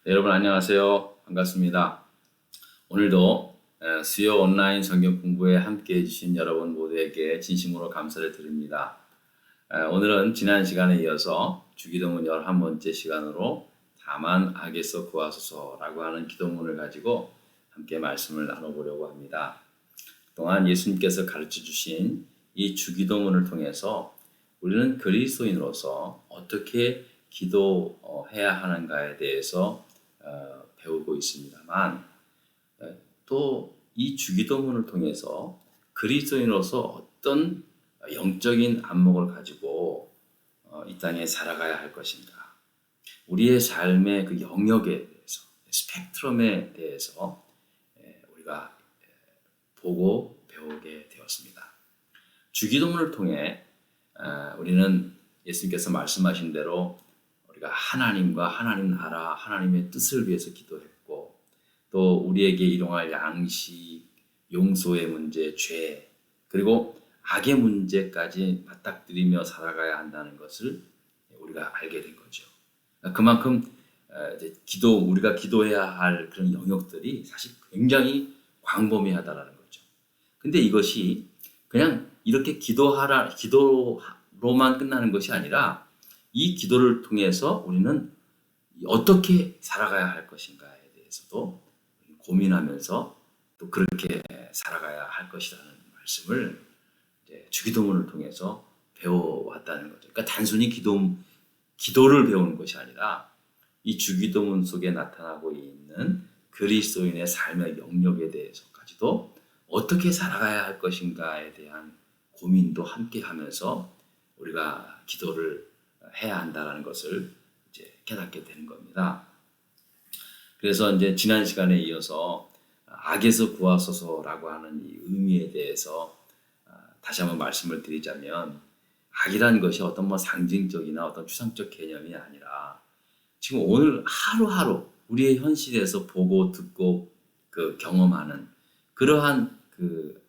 네, 여러분 안녕하세요. 반갑습니다. 오늘도 수요 온라인 성경 공부에 함께 해주신 여러분 모두에게 진심으로 감사를 드립니다. 오늘은 지난 시간에 이어서 주기도문 11번째 시간으로 다만 악에서 구하소서라고 하는 기도문을 가지고 함께 말씀을 나눠보려고 합니다. 그동안 예수님께서 가르쳐 주신 이 주기도문을 통해서 우리는 그리스도인으로서 어떻게 기도해야 하는가에 대해서 배우고 있습니다만, 또 이 주기도문을 통해서 그리스도인으로서 어떤 영적인 안목을 가지고 이 땅에 살아가야 할 것인가, 우리의 삶의 그 영역에 대해서, 스펙트럼에 대해서 우리가 보고 배우게 되었습니다. 주기도문을 통해 우리는 예수님께서 말씀하신 대로 우리가 하나님과 하나님 나라, 하나님의 뜻을 위해서 기도했고, 또 우리에게 일용할 양식, 용서의 문제, 죄, 그리고 악의 문제까지 맞닥뜨리며 살아가야 한다는 것을 우리가 알게 된 거죠. 그만큼 우리가 기도해야 할 그런 영역들이 사실 굉장히 광범위하다라는 거죠. 근데 이것이 그냥 이렇게 기도로만 끝나는 것이 아니라 이 기도를 통해서 우리는 어떻게 살아가야 할 것인가에 대해서도 고민하면서 또 그렇게 살아가야 할 것이라는 말씀을 주기도문을 통해서 배워왔다는 거죠. 그러니까 단순히 기도를 배우는 것이 아니라 이 주기도문 속에 나타나고 있는 그리스도인의 삶의 영역에 대해서까지도 어떻게 살아가야 할 것인가에 대한 고민도 함께 하면서 우리가 기도를 해야 한다는 것을 이제 깨닫게 되는 겁니다. 그래서 이제 지난 시간에 이어서 악에서 구하소서라고 하는 이 의미에 대해서 다시 한번 말씀을 드리자면, 악이라는 것이 어떤 상징적이나 어떤 추상적 개념이 아니라 지금 오늘 하루하루 우리의 현실에서 보고 듣고 경험하는 그러한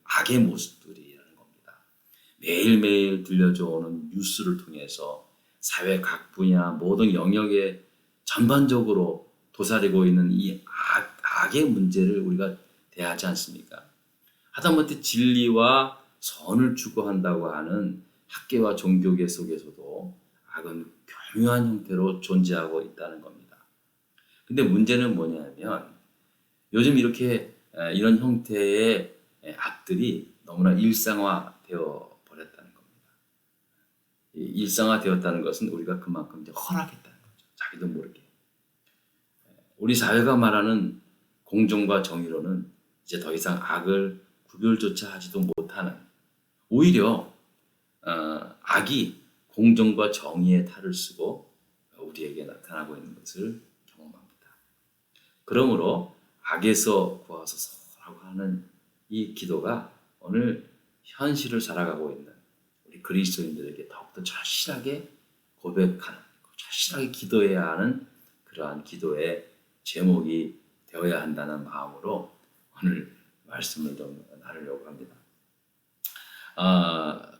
악의 모습들이라는 겁니다. 매일매일 들려져 오는 뉴스를 통해서 사회 각 분야 모든 영역에 전반적으로 도사리고 있는 이 악의 문제를 우리가 대하지 않습니까? 하다못해 진리와 선을 추구한다고 하는 학계와 종교계 속에서도 악은 교묘한 형태로 존재하고 있다는 겁니다. 근데 문제는 뭐냐면 요즘 이렇게 이런 형태의 악들이 너무나 일상화되어 버렸다는 겁니다. 일상화되었다는 것은 우리가 그만큼 이제 허락했다는 거죠. 자기도 모르게. 우리 사회가 말하는 공정과 정의로는 이제 더 이상 악을 구별조차 하지도 못하는, 오히려 악이 공정과 정의의 탈을 쓰고 우리에게 나타나고 있는 것을 경험합니다. 그러므로 악에서 구하소서라고 하는 이 기도가 오늘 현실을 살아가고 있는 우리 그리스도인들에게 더욱더 절실하게 고백하는, 절실하게 기도해야 하는 그러한 기도의 제목이 되어야 한다는 마음으로 오늘 말씀을 좀 나누려고 합니다.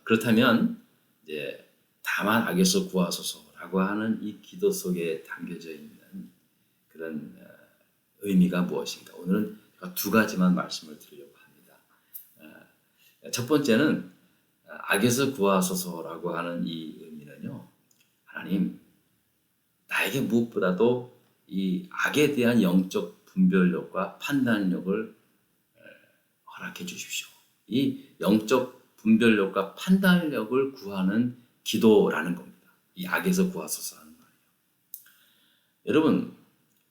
그렇다면 이제 다만 악에서 구하소서라고 하는 이 기도 속에 담겨져 있는 그런 의미가 무엇인가? 오늘은 두 가지만 말씀을 드리려고 합니다. 첫 번째는 악에서 구하소서라고 하는 이 의미는요, 하나님, 나에게 무엇보다도 이 악에 대한 영적 분별력과 판단력을 허락해 주십시오. 이 영적 분별력과 판단력을 구하는 기도라는 겁니다. 이 악에서 구하소서 하는 말이에요. 여러분,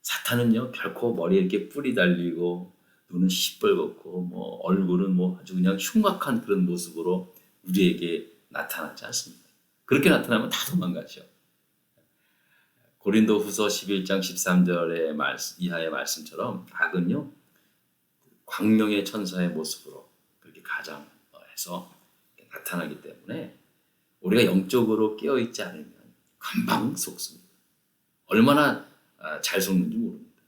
사탄은요 결코 머리에 이렇게 뿔이 달리고 눈은 시뻘겋고 얼굴은 아주 그냥 흉악한 그런 모습으로 우리에게 나타나지 않습니다. 그렇게 나타나면 다 도망가죠. 고린도후서 11장 13절의 이하의 말씀처럼 악은요 광명의 천사의 모습으로 그렇게 가장해서 나타나기 때문에 우리가 영적으로 깨어있지 않으면 금방 속습니다. 얼마나 잘 속는지 모릅니다.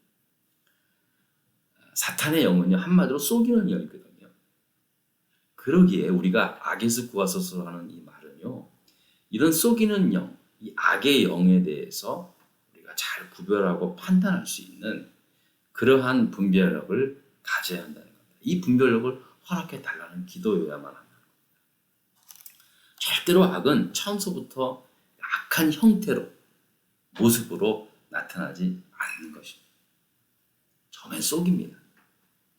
사탄의 영은요 한마디로 속이는 영이거든요. 그러기에 우리가 악에서 구하소서 하는 이 말은요, 이런 속이는 영, 이 악의 영에 대해서 우리가 잘 구별하고 판단할 수 있는 그러한 분별력을 가져야 한다는 겁니다. 이 분별력을 허락해 달라는 기도여야만 한다. 절대로 악은 처음서부터 악한 형태로 모습으로 나타나지 않는 것입니다. 처음엔 속입니다.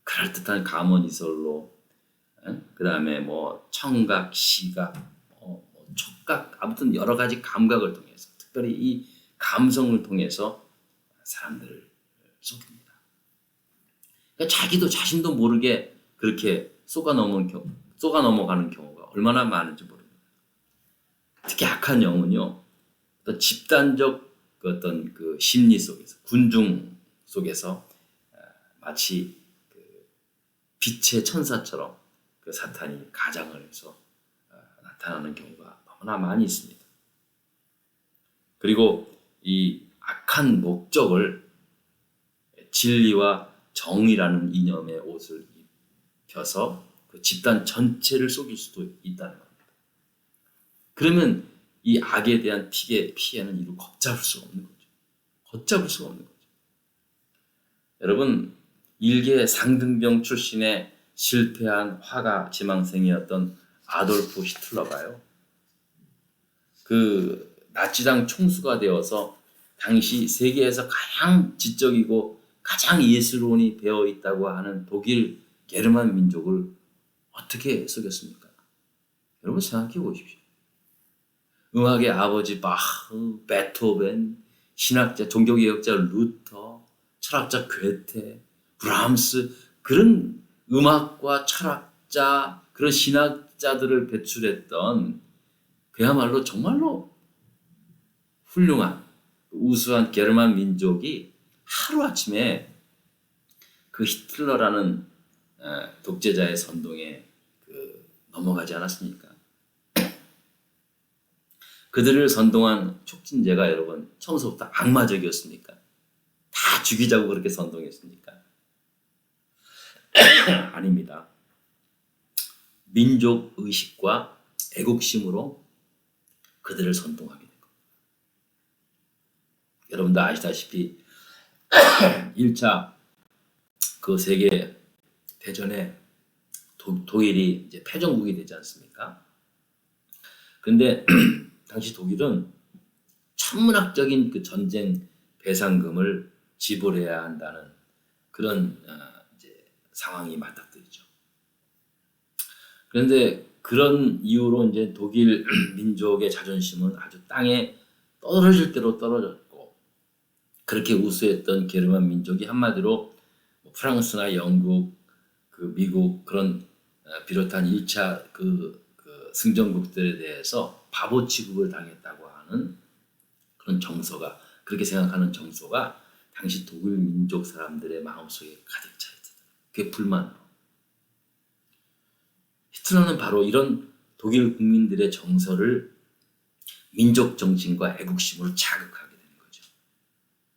그럴듯한 감언이설로, 그 다음에 뭐 청각, 시각, 촉각, 아무튼 여러 가지 감각을 통해서, 특별히 이 감성을 통해서 사람들을 속입니다. 그러니까 자기도 자신도 모르게 그렇게 속아 넘어가는 경우가 얼마나 많은지 모릅니다. 특히 악한 영은요, 어떤 집단적 어떤 그 심리 속에서, 군중 속에서 마치 그 빛의 천사처럼 그 사탄이 가장을 해서 나타나는 경우가 너무나 많이 있습니다. 그리고 이 악한 목적을 진리와 정의라는 이념의 옷을 입혀서 그 집단 전체를 속일 수도 있다는 겁니다. 그러면 이 악에 대한 피해는 이루 걷잡을 수가 없는 거죠. 걷잡을 수가 없는 거죠. 여러분, 일개 상등병 출신의 실패한 화가 지망생이었던 아돌프 히틀러가요, 그 나치당 총수가 되어서 당시 세계에서 가장 지적이고 가장 예술론이 배어 있다고 하는 독일 게르만 민족을 어떻게 속였습니까? 여러분 생각해 보십시오. 음악의 아버지 바흐, 베토벤, 신학자, 종교개혁자 루터, 철학자 괴테, 브람스, 그런 음악과 철학자, 그런 신학자들을 배출했던 그야말로 정말로 훌륭한 우수한 게르만 민족이 하루아침에 그 히틀러라는 독재자의 선동에 넘어가지 않았습니까? 그들을 선동한 촉진제가 여러분 처음부터 악마적이었습니까? 다 죽이자고 그렇게 선동했습니까? 아닙니다. 민족 의식과 애국심으로 그들을 선동하게 된 겁니다. 여러분도 아시다시피 1차 그 세계 대전에 독일이 이제 패전국이 되지 않습니까? 그런데 당시 독일은 천문학적인 그 전쟁 배상금을 지불해야 한다는 그런 이제 상황이 맞닥뜨리죠. 그런데 그런 이유로 이제 독일 민족의 자존심은 아주 땅에 떨어질 대로 떨어졌고, 그렇게 우수했던 게르만 민족이 한마디로 프랑스나 영국, 그 미국 그런 비롯한 1차 그 승전국들에 대해서 바보 취급을 당했다고 하는 그런 정서가, 그렇게 생각하는 정서가 당시 독일 민족 사람들의 마음속에 가득 차 있었다. 그게 불만으로. 히틀러는 바로 이런 독일 국민들의 정서를 민족 정신과 애국심으로 자극하게 되는 거죠.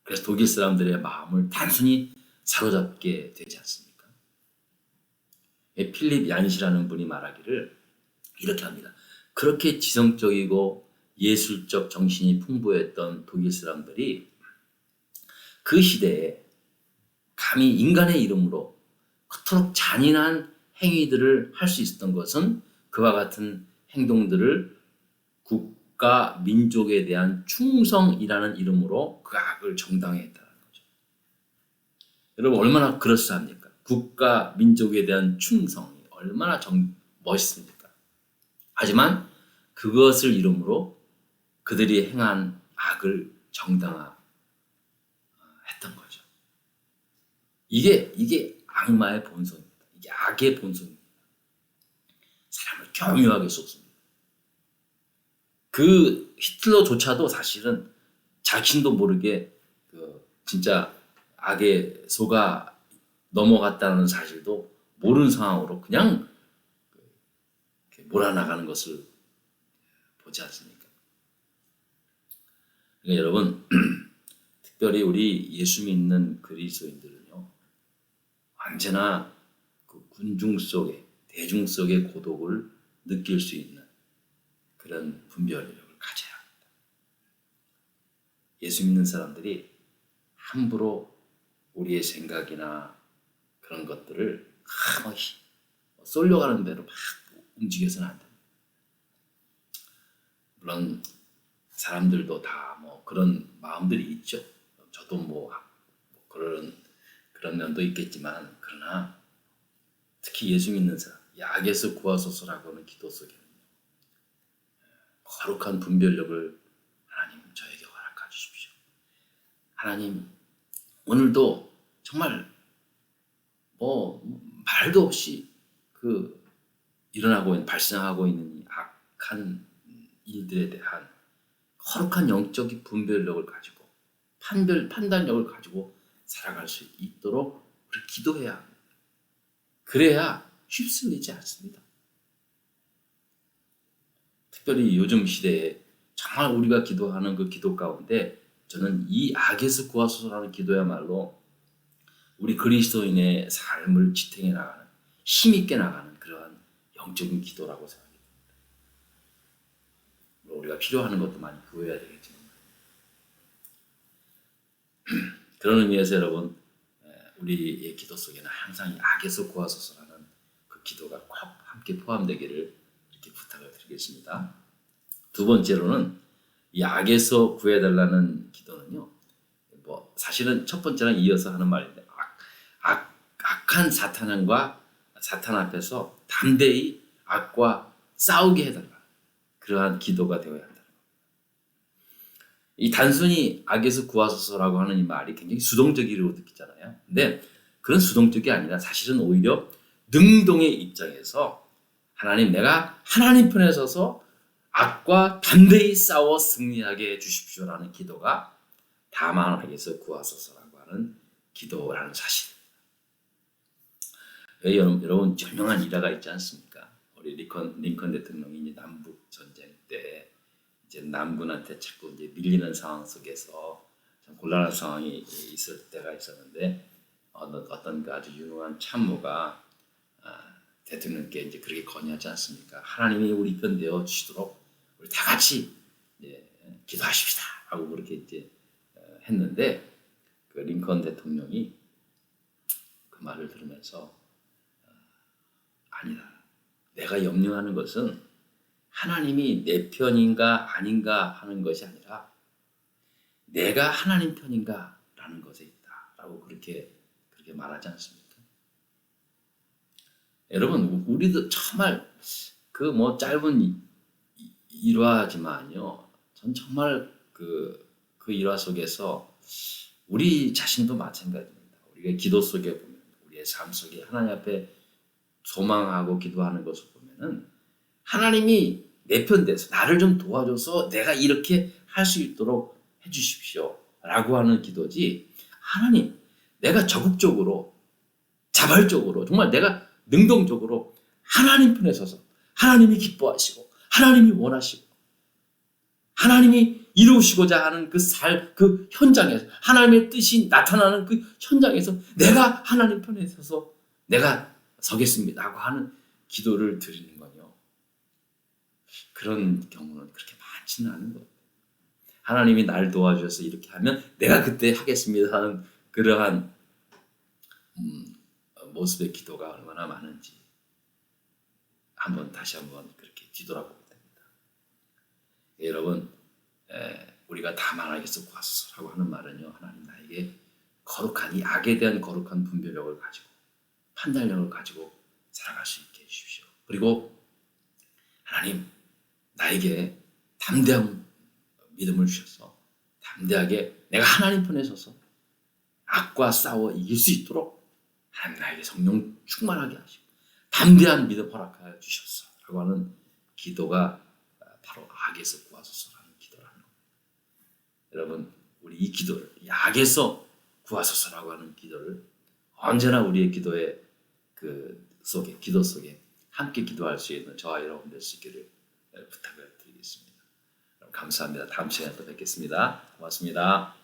그래서 독일 사람들의 마음을 단순히 사로잡게 되지 않습니까? 필립 얀시라는 분이 말하기를 이렇게 합니다. 그렇게 지성적이고 예술적 정신이 풍부했던 독일 사람들이 그 시대에 감히 인간의 이름으로 그토록 잔인한 행위들을 할 수 있었던 것은 그와 같은 행동들을 국가, 민족에 대한 충성이라는 이름으로 그 악을 정당화했다는 거죠. 여러분 얼마나 그럴싸합니까? 국가, 민족에 대한 충성이 얼마나 멋있습니까? 하지만 그것을 이름으로 그들이 행한 악을 정당화했던 거죠. 이게 악마의 본성입니다. 이게 악의 본성입니다. 사람을 교묘하게 쏟습니다. 그 히틀러조차도 사실은 자신도 모르게 진짜 악에 속아 넘어갔다는 사실도 모르는 상황으로 그냥 몰아나가는 것을 보지 않습니까? 그러니까 여러분, 특별히 우리 예수 믿는 그리스도인들은요, 언제나 그 군중 속에, 대중 속의 고독을 느낄 수 있는 그런 분별력을 가져야 합니다. 예수 믿는 사람들이 함부로 우리의 생각이나 그런 것들을 쏠려가는 대로 막 움직여서는 안 됩니다. 물론 사람들도 다 뭐 그런 마음들이 있죠. 저도 뭐 그런 면도 있겠지만, 그러나 특히 예수 믿는 사람, 이 악에서 구하소서라고 하는 기도 속에는 거룩한 분별력을 하나님 저에게 허락해 주십시오. 하나님, 오늘도 정말 뭐 말도 없이 일어나고 있는, 발생하고 있는 이 악한 일들에 대한 거룩한 영적인 분별력을 가지고 판단력을 가지고 살아갈 수 있도록 우리 기도해야 합니다. 그래야 휩쓸리지 않습니다. 특별히 요즘 시대에 정말 우리가 기도하는 그 기도 가운데 저는 이 악에서 구하소서라는 기도야말로 우리 그리스도인의 삶을 지탱해 나가는, 힘있게 나가는 그러한 영적인 기도라고 생각합니다. 우리가 필요하는 것도 많이 구해야 되겠지만, 그런 의미에서 여러분, 우리의 기도 속에는 항상 이 악에서 구하소서라는 그 기도가 꼭 함께 포함되기를 이렇게 부탁을 드리겠습니다. 두 번째로는 이 악에서 구해달라는 기도는요, 뭐 사실은 첫 번째랑 이어서 하는 말인데, 악한 사탄 앞에서 담대히 악과 싸우게 해달라, 그러한 기도가 되어야 한다는 겁니다. 이 단순히 악에서 구하소서라고 하는 이 말이 굉장히 수동적이라고 느끼잖아요. 근데 그런 수동적이 아니라 사실은 오히려 능동의 입장에서 하나님, 내가 하나님 편에 서서 악과 담대히 싸워 승리하게 해주십시오라는 기도가 다만 악에서 구하소서라고 하는 기도라는 사실입니다. 여러분 유명한 일화가 있지 않습니까? 우리 링컨 대통령이 이제 남북 전쟁 때 이제 남군한테 자꾸 이제 밀리는 상황 속에서 참 곤란한 상황이 있을 때가 있었는데, 어떤 그 아주 유능한 참모가 대통령께 이제 그렇게 건의하지 않습니까? 하나님이 우리 편 되어 주시도록 우리 다 같이 이제 기도하십시다 하고 그렇게 이제 했는데, 그 링컨 대통령이 그 말을 들으면서 아니다, 내가 염려하는 것은 하나님이 내 편인가 아닌가 하는 것이 아니라 내가 하나님 편인가 라는 것에 있다 라고 그렇게 말하지 않습니까? 여러분, 우리도 정말 그 뭐 짧은 일화지만요, 전 정말 그 일화 속에서 우리 자신도 마찬가지입니다. 우리가 기도 속에 보면, 우리의 삶 속에 하나님 앞에 소망하고 기도하는 것을 보면은 하나님이 내 편 돼서 나를 좀 도와줘서 내가 이렇게 할 수 있도록 해주십시오 라고 하는 기도지, 하나님, 내가 적극적으로 자발적으로 정말 내가 능동적으로 하나님 편에 서서 하나님이 기뻐하시고 하나님이 원하시고 하나님이 이루시고자 하는 그 현장에서, 하나님의 뜻이 나타나는 그 현장에서 내가 하나님 편에 서서 내가 서겠습니다 하고 하는 기도를 드리는 건요, 그런 경우는 그렇게 많지는 않은 거예요. 하나님이 날 도와주셔서 이렇게 하면 내가 그때 하겠습니다 하는 그러한 모습의 기도가 얼마나 많은지 다시 한번 그렇게 뒤돌아보게 됩니다. 여러분, 우리가 다만 악에서 구하소서라고 하는 말은요, 하나님 나에게 거룩한 이 악에 대한 거룩한 분별력을 가지고 판단력을 가지고 살아갈 수 있게 해주십시오. 그리고 하나님, 나에게 담대한 믿음을 주셔서 담대하게 내가 하나님 편에 서서 악과 싸워 이길 수 있도록 하나님 나에게 성령 충만하게 하시고 담대한 믿음 허락하여 주셨어라고 하는 기도가 바로 악에서 구하소서라는 기도라는 겁니다. 여러분, 우리 이 기도를, 이 악에서 구하소서라고 하는 기도를 언제나 우리의 기도의 기도 속에 함께 기도할 수 있는 저와 여러분 될 수 있기를 부탁을 드리겠습니다. 감사합니다. 다음 시간에 또 뵙겠습니다. 고맙습니다.